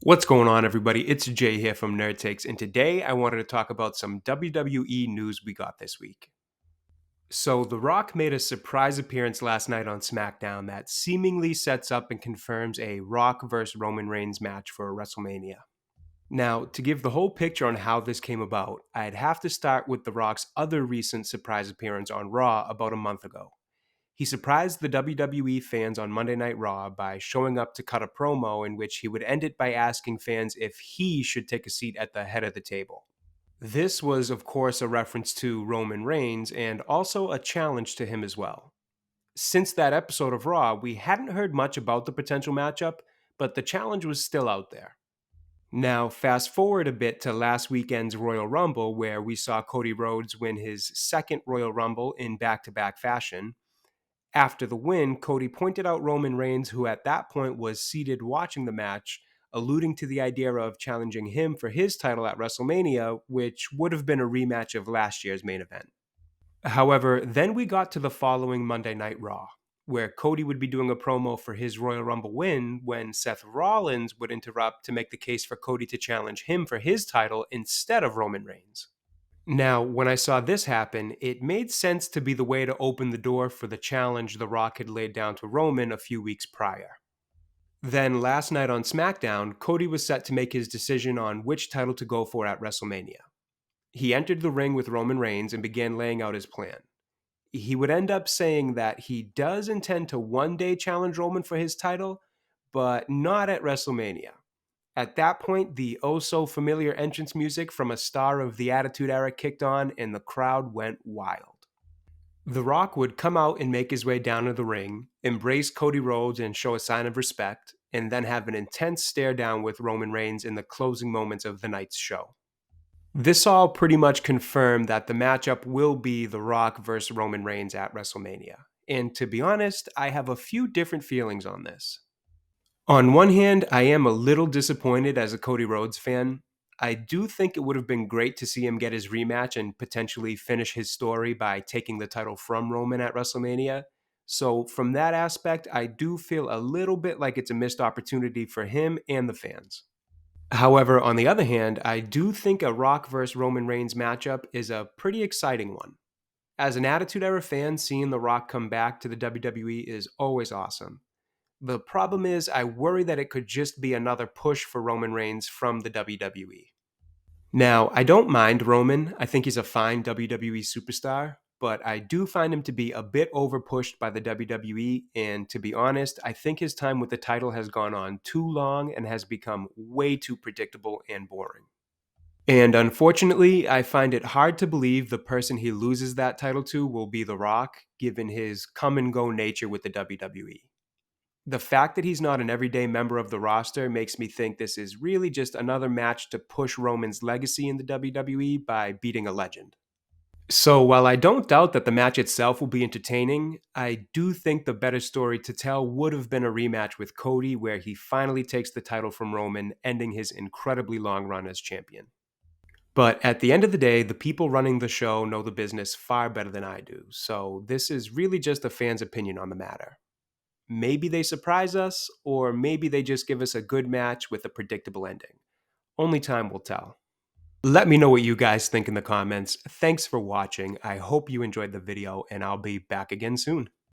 What's going on, everybody? It's Jay here from Nerd Takes, and today I wanted to talk about some WWE news we got this week. So, The Rock made a surprise appearance last night on SmackDown that seemingly sets up and confirms a Rock vs. Roman Reigns match for WrestleMania. Now, to give the whole picture on how this came about, I'd have to start with The Rock's other recent surprise appearance on Raw about a month ago. He surprised the WWE fans on Monday Night Raw by showing up to cut a promo in which he would end it by asking fans if he should take a seat at the head of the table. This was, of course, a reference to Roman Reigns and also a challenge to him as well. Since that episode of Raw, we hadn't heard much about the potential matchup, but the challenge was still out there. Now, fast forward a bit to last weekend's Royal Rumble, where we saw Cody Rhodes win his second Royal Rumble in back to back fashion. After the win, Cody pointed out Roman Reigns, who at that point was seated watching the match, alluding to the idea of challenging him for his title at WrestleMania, which would have been a rematch of last year's main event. However, then we got to the following Monday Night Raw, where Cody would be doing a promo for his Royal Rumble win when Seth Rollins would interrupt to make the case for Cody to challenge him for his title instead of Roman Reigns. Now, when I saw this happen, it made sense to be the way to open the door for the challenge The Rock had laid down to Roman a few weeks prior. Then, last night on SmackDown, Cody was set to make his decision on which title to go for at WrestleMania. He entered the ring with Roman Reigns and began laying out his plan. He would end up saying that he does intend to one day challenge Roman for his title, but not at WrestleMania. At that point, the oh so familiar entrance music from a star of the Attitude Era kicked on, and the crowd went wild. The Rock would come out and make his way down to the ring, embrace Cody Rhodes and show a sign of respect, and then have an intense stare down with Roman Reigns in the closing moments of the night's show. This all pretty much confirmed that the matchup will be The Rock versus Roman Reigns at WrestleMania. And to be honest, I have a few different feelings on this. On one hand, I am a little disappointed as a Cody Rhodes fan. I do think it would have been great to see him get his rematch and potentially finish his story by taking the title from Roman at WrestleMania. So, from that aspect, I do feel a little bit like it's a missed opportunity for him and the fans. However, on the other hand, I do think a Rock vs. Roman Reigns matchup is a pretty exciting one. As an Attitude Era fan, seeing The Rock come back to the WWE is always awesome. The problem is, I worry that it could just be another push for Roman Reigns from the WWE. Now, I don't mind Roman. I think he's a fine WWE superstar, but I do find him to be a bit overpushed by the WWE, and to be honest, I think his time with the title has gone on too long and has become way too predictable and boring. And unfortunately, I find it hard to believe the person he loses that title to will be The Rock, given his come and go nature with the WWE. The fact that he's not an everyday member of the roster makes me think this is really just another match to push Roman's legacy in the WWE by beating a legend. So while I don't doubt that the match itself will be entertaining, I do think the better story to tell would have been a rematch with Cody where he finally takes the title from Roman, ending his incredibly long run as champion. But at the end of the day, the people running the show know the business far better than I do, so this is really just a fan's opinion on the matter. Maybe they surprise us, or maybe they just give us a good match with a predictable ending. Only time will tell. Let me know what you guys think in the comments. Thanks for watching. I hope you enjoyed the video, and I'll be back again soon.